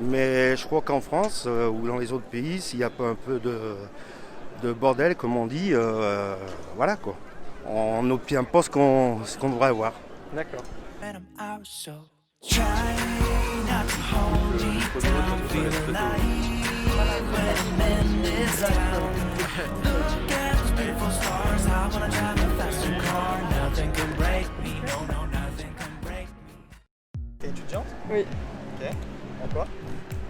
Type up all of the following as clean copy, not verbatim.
Mais je crois qu'en France ou dans les autres pays, s'il n'y a pas un peu de bordel, comme on dit, voilà quoi. On n'obtient pas ce qu'on devrait avoir. D'accord. T'es étudiante? Oui, Ok. En quoi?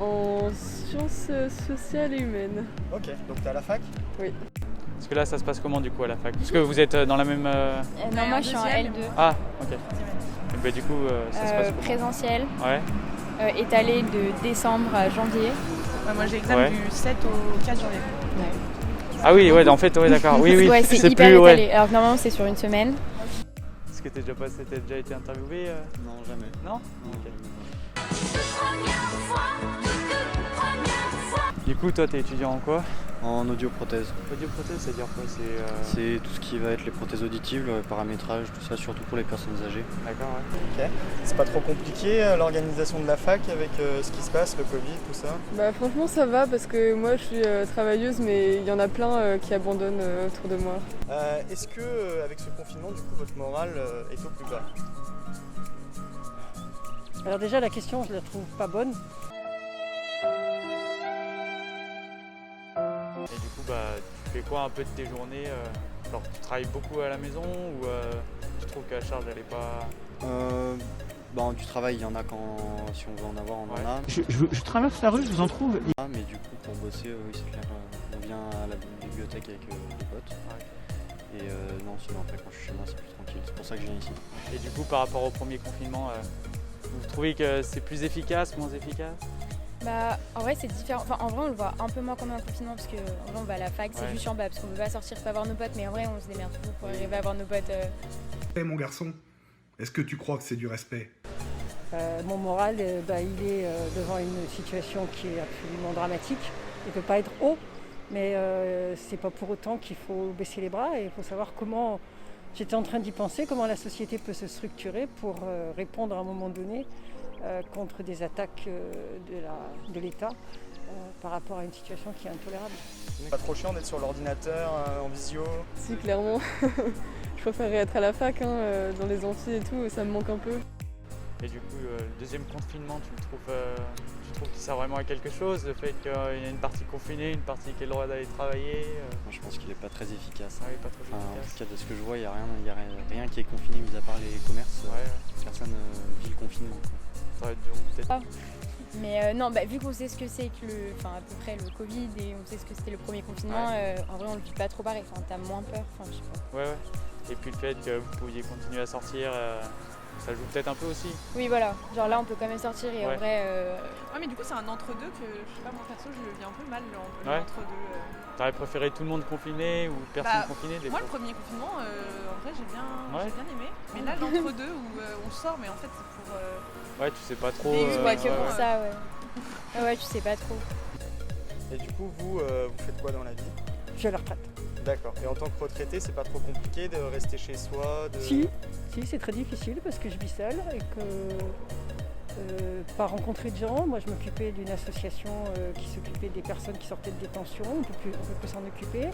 en sciences sociales et humaines. Ok, donc t'es à la fac? Parce que là, ça se passe comment du coup à la fac? Parce que vous êtes dans la même. Non, moi je suis en L2. Ah, ok. Et bah, du coup, ça se passe comment? Présentiel, Ouais. étalé de décembre à janvier. Ouais, moi j'ai examen Ouais. du 7 au 4 janvier. Ah oui, ouais, en fait, ouais, d'accord. Oui, oui. Ouais, c'est c'est hyper plus, étalé. ouais. Alors que normalement c'est sur une semaine. Est-ce que t'as déjà été interviewé Non, jamais. Non. Ok. Du coup, toi, t'es étudiant en quoi? En audioprothèse. Audioprothèse, c'est-à-dire quoi? C'est tout ce qui va être les prothèses auditives, le paramétrage, tout ça, surtout pour les personnes âgées. D'accord, ouais. Ok. C'est pas trop compliqué l'organisation de la fac avec ce qui se passe, le Covid, tout ça? Bah franchement ça va parce que moi je suis travailleuse mais il y en a plein qui abandonnent autour de moi. Est-ce que avec ce confinement, du coup, votre morale est au plus bas? Alors déjà la question je la trouve pas bonne. Et du coup, bah, tu fais quoi un peu de tes journées Genre, tu travailles beaucoup à la maison ou tu trouves que la charge, elle est pas. Du travail, il y en a quand, si on veut en avoir, on Ouais. en a. Je traverse la rue, je vous en trouve. Mais du coup, pour bosser, oui, c'est clair, on vient à la bibliothèque avec des potes. Ouais. Et non, sinon après, quand je suis chez moi, c'est plus tranquille. C'est pour ça que je viens ici. Et du coup, par rapport au premier confinement, vous trouvez que c'est plus efficace, moins efficace? Bah en vrai c'est différent. Enfin en vrai on le voit un peu moins pendant le confinement parce que en vrai on va à la fac, c'est Ouais. juste chiant parce qu'on peut pas sortir, pas voir nos potes, mais en vrai on se démerde toujours pour arriver à voir nos potes. Mon garçon, est-ce que tu crois que c'est du respect? Mon moral il est devant une situation qui est absolument dramatique. Il ne peut pas être haut, mais c'est pas pour autant qu'il faut baisser les bras et il faut savoir comment. J'étais en train d'y penser, comment la société peut se structurer pour répondre à un moment donné contre des attaques de l'État par rapport à une situation qui est intolérable. Pas trop chiant d'être sur l'ordinateur, en visio? Si clairement, je préférerais être à la fac dans les amphis et tout, ça me manque un peu. Et du coup, le deuxième confinement, tu trouves qu'il sert vraiment à quelque chose? Le fait qu'il y a une partie confinée, une partie qui a le droit d'aller travailler Moi, je pense qu'il n'est pas très efficace. Ah oui, pas trop Enfin, en efficace. tout cas, de ce que je vois, il n'y a rien qui est confiné, mis à part les commerces. Ouais, Personne vit le confinement. ça aurait dû peut-être. Mais non, bah, vu qu'on sait ce que c'est que à peu près le Covid et on sait ce que c'était le premier confinement, en vrai on le vit pas trop pareil, enfin, t'as moins peur, enfin, je sais pas. Ouais, ouais. Et puis le fait que vous pouviez continuer à sortir, ça joue peut-être un peu aussi. Oui voilà, genre là on peut quand même sortir et en Ouais. vrai Ouais, mais du coup c'est un entre-deux que, je sais pas, moi perso je le vis un peu mal, Ouais. l'entre-deux. T'aurais préféré tout le monde confiné ou personne Bah, confiné des Moi fois? le premier confinement, en vrai j'ai bien aimé. Mais là Ouais. l'entre-deux où on sort, mais en fait c'est pour... Ouais, tu sais pas trop. Des c'est pas que ouais, pour ouais. ça, ouais. Ah ouais, tu sais pas trop. Et du coup, vous faites quoi dans la vie? Je suis à la retraite. D'accord. Et en tant que retraité, c'est pas trop compliqué de rester chez soi? Si, c'est très difficile parce que je vis seule et que pas rencontrer de gens. Moi, je m'occupais d'une association qui s'occupait des personnes qui sortaient de détention. On peut plus s'en occuper.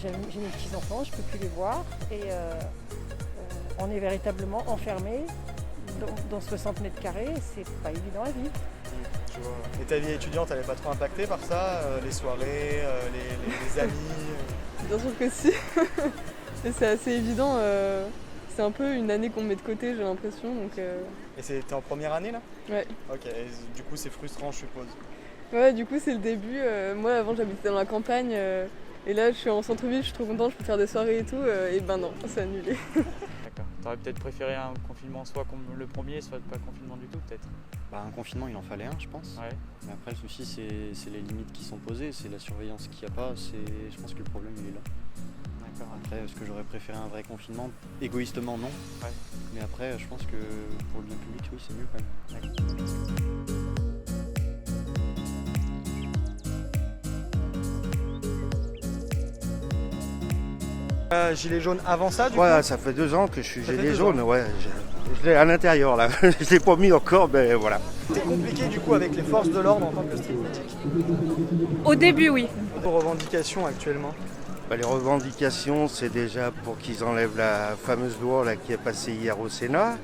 J'ai mes petits-enfants, je peux plus les voir. Et on est véritablement enfermés dans 60 mètres carrés. C'est pas évident à vivre. Je vois. Et ta vie étudiante, elle est pas trop impactée par ça? Les soirées, les amis? Bien sûr que si. Et c'est assez évident, c'est un peu une année qu'on met de côté j'ai l'impression donc. Et t'es en première année là? Ouais. Ok, et du coup c'est frustrant je suppose. Ouais du coup c'est le début. Moi avant j'habitais dans la campagne et là je suis en centre-ville, je suis trop contente, je peux faire des soirées et tout et ben non, c'est annulé. D'accord. T'aurais peut-être préféré un confinement soit comme le premier, soit pas confinement du tout peut-être. Un confinement, il en fallait un, je pense. Ouais. Mais après, le souci, c'est les limites qui sont posées, c'est la surveillance qu'il n'y a pas. Je pense que le problème, il est là. D'accord. Après, est-ce que j'aurais préféré un vrai confinement? Égoïstement, non. Ouais. Mais après, je pense que pour le bien public, oui, c'est mieux quand même. Gilet jaune avant ça du coup? Voilà, ça fait 2 ans que je suis Ça fait gilet 2 jaune, ans. ouais. Je l'ai à l'intérieur là, je ne l'ai pas mis encore, mais voilà. C'est compliqué du coup avec les forces de l'ordre en tant que street medic. Au début, oui. Vos revendications actuellement? Les revendications, c'est déjà pour qu'ils enlèvent la fameuse loi là, qui est passée hier au Sénat,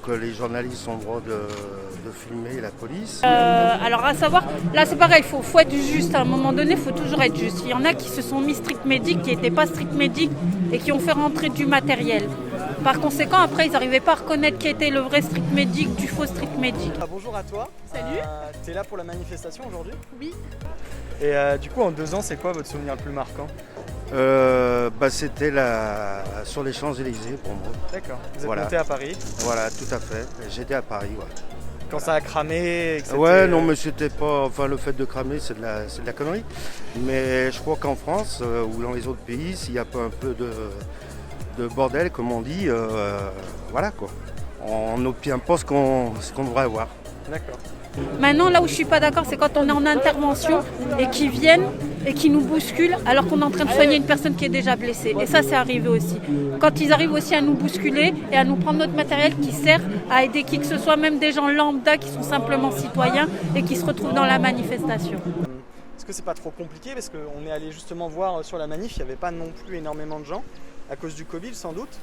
que les journalistes ont le droit de filmer la police. Alors à savoir, là c'est pareil, faut être juste, à un moment donné, il faut toujours être juste. Il y en a qui se sont mis strict medic, qui n'étaient pas strict medic et qui ont fait rentrer du matériel. Par conséquent, après, ils n'arrivaient pas à reconnaître qui était le vrai strict medic du faux strict medic. Bonjour à toi. Salut. T'es là pour la manifestation aujourd'hui? Oui. Et du coup, en 2 ans, c'est quoi votre souvenir le plus marquant? C'était sur les Champs-Élysées pour moi. D'accord. Vous êtes monté à Paris? Voilà, tout à fait. J'étais à Paris, ouais. Quand ça a cramé et que ouais, non, mais c'était pas... Enfin, le fait de cramer, c'est de la connerie. Mais je crois qu'en France, ou dans les autres pays, s'il n'y a pas un peu de bordel, comme on dit, voilà quoi. On n'obtient pas ce qu'on devrait avoir. D'accord. Maintenant, là où je suis pas d'accord, c'est quand on est en intervention et qu'ils viennent et qu'ils nous bousculent alors qu'on est en train de soigner une personne qui est déjà blessée. Et ça, c'est arrivé aussi. Quand ils arrivent aussi à nous bousculer et à nous prendre notre matériel qui sert à aider qui que ce soit, même des gens lambda qui sont simplement citoyens et qui se retrouvent dans la manifestation. Est-ce que c'est pas trop compliqué? Parce qu'on est allé justement voir sur la manif, il n'y avait pas non plus énormément de gens, à cause du Covid sans doute.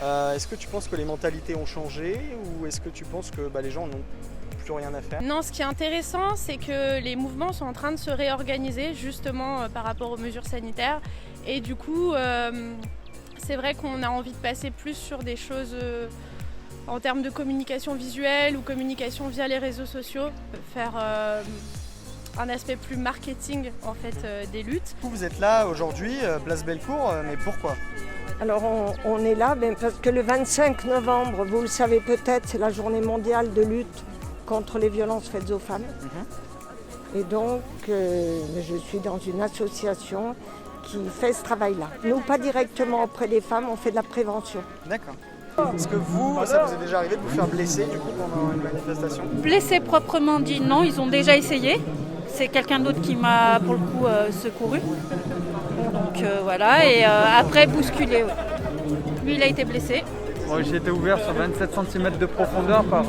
Est-ce que tu penses que les mentalités ont changé ou est-ce que tu penses que les gens n'ont plus rien à faire? Non, ce qui est intéressant, c'est que les mouvements sont en train de se réorganiser justement par rapport aux mesures sanitaires. Et du coup, c'est vrai qu'on a envie de passer plus sur des choses en termes de communication visuelle ou communication via les réseaux sociaux, faire un aspect plus marketing en fait des luttes. Vous êtes là aujourd'hui, place Bellecour, mais pourquoi? Alors on est là parce que le 25 novembre, vous le savez peut-être, c'est la journée mondiale de lutte contre les violences faites aux femmes. Et donc je suis dans une association qui fait ce travail-là. Nous, pas directement auprès des femmes, on fait de la prévention. D'accord. Est-ce que ça vous est déjà arrivé de vous faire blesser du coup pendant une manifestation? Blessé proprement dit, non, ils ont déjà essayé. C'est quelqu'un d'autre qui m'a pour le coup secouru. Donc voilà, et après bousculé. Ouais. Lui, il a été blessé. Bon, j'ai été ouvert sur 27 cm de profondeur par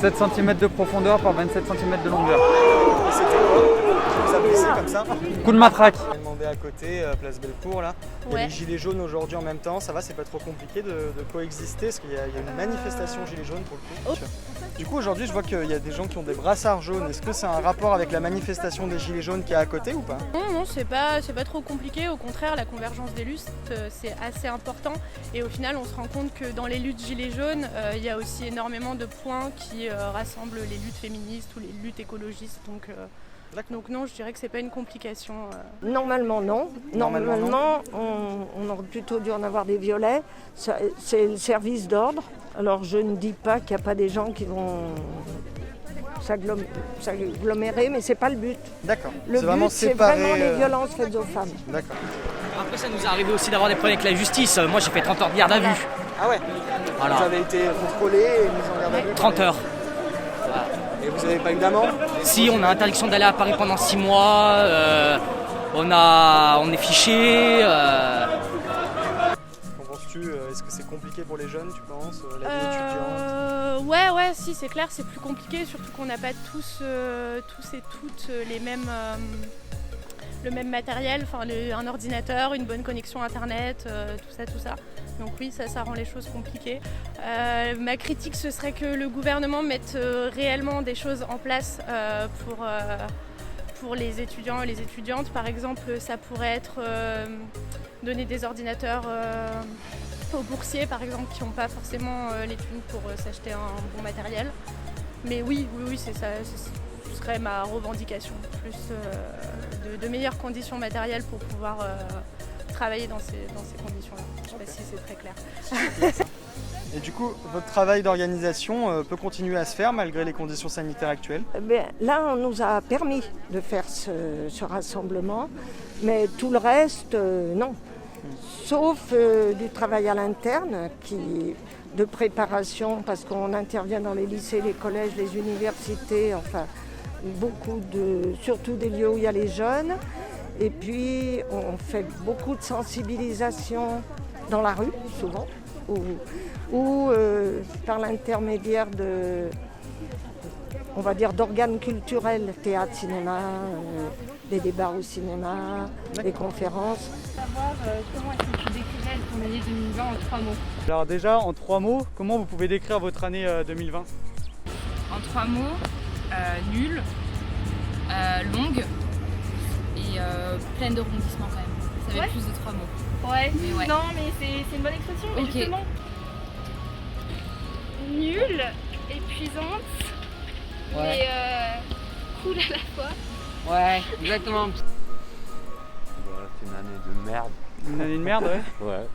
7 cm de profondeur par 27 cm de longueur. Et c'était quoi qui vous a blessé comme ça? Coup de matraque. On a demandé à côté, place Bellecour là. Il y a les gilets jaunes aujourd'hui en même temps, ça va, c'est pas trop compliqué de coexister parce qu'il y a une manifestation gilets jaunes pour le coup. Du coup aujourd'hui je vois qu'il y a des gens qui ont des brassards jaunes. Est-ce que c'est un rapport avec la manifestation des gilets jaunes qui est à côté ou pas? Non, c'est pas trop compliqué. Au contraire, la convergence des luttes, c'est assez important. Et au final, on se rend compte que dans les luttes gilets jaunes, il y a aussi énormément de points qui rassemblent les luttes féministes ou les luttes écologistes. Donc non, je dirais que c'est pas une complication. Normalement non. Normalement, on aurait plutôt dû en avoir des violets. C'est le service d'ordre. Alors je ne dis pas qu'il n'y a pas des gens qui vont s'agglomérer, mais c'est pas le but. D'accord. Le but, c'est vraiment les violences faites aux femmes. D'accord. Après, ça nous est arrivé aussi d'avoir des problèmes avec la justice. Moi, j'ai fait 30 heures de garde à vue. Ah ouais. Voilà. Vous avez été contrôlé et mis en garde à vue? 30 heures. Voilà. Et vous n'avez pas eu d'amende? Si, on a interdiction d'aller à Paris pendant 6 mois. On est fiché. Qu'en penses-tu? Est-ce que c'est compliqué pour les jeunes, tu penses, la vie étudiante? Ouais, si, c'est clair, c'est plus compliqué, surtout qu'on n'a pas tous et toutes les mêmes, le même matériel, un ordinateur, une bonne connexion internet, tout ça. Donc oui, ça rend les choses compliquées. Ma critique, ce serait que le gouvernement mette réellement des choses en place pour les étudiants et les étudiantes. Par exemple, ça pourrait être donner des ordinateurs aux boursiers, par exemple, qui n'ont pas forcément les thunes pour s'acheter un bon matériel. Mais oui, c'est ça. Ce serait ma revendication, plus de meilleures conditions matérielles pour pouvoir travailler dans ces conditions-là. Je ne sais pas si c'est très clair. Et du coup, votre travail d'organisation peut continuer à se faire malgré les conditions sanitaires actuelles? Là, on nous a permis de faire ce rassemblement, mais tout le reste, non. Sauf du travail à l'interne de préparation, parce qu'on intervient dans les lycées, les collèges, les universités, enfin surtout des lieux où il y a les jeunes. Et puis on fait beaucoup de sensibilisation dans la rue, souvent. ou par l'intermédiaire on va dire d'organes culturels, théâtre, cinéma, des débats au cinéma, des conférences. Savoir comment est-ce que tu décrirais ton année 2020 en 3 mots? Alors déjà, en 3 mots, comment vous pouvez décrire votre année 2020? En 3 mots, nulle, longue et pleine de rebondissements quand même. Ça va être plus de 3 mots. Ouais. Non mais c'est une bonne expression, mais justement. Nulle, épuisante, mais cool à la fois. Ouais, exactement. C'est une année de merde. Une année de merde, ouais. Ouais.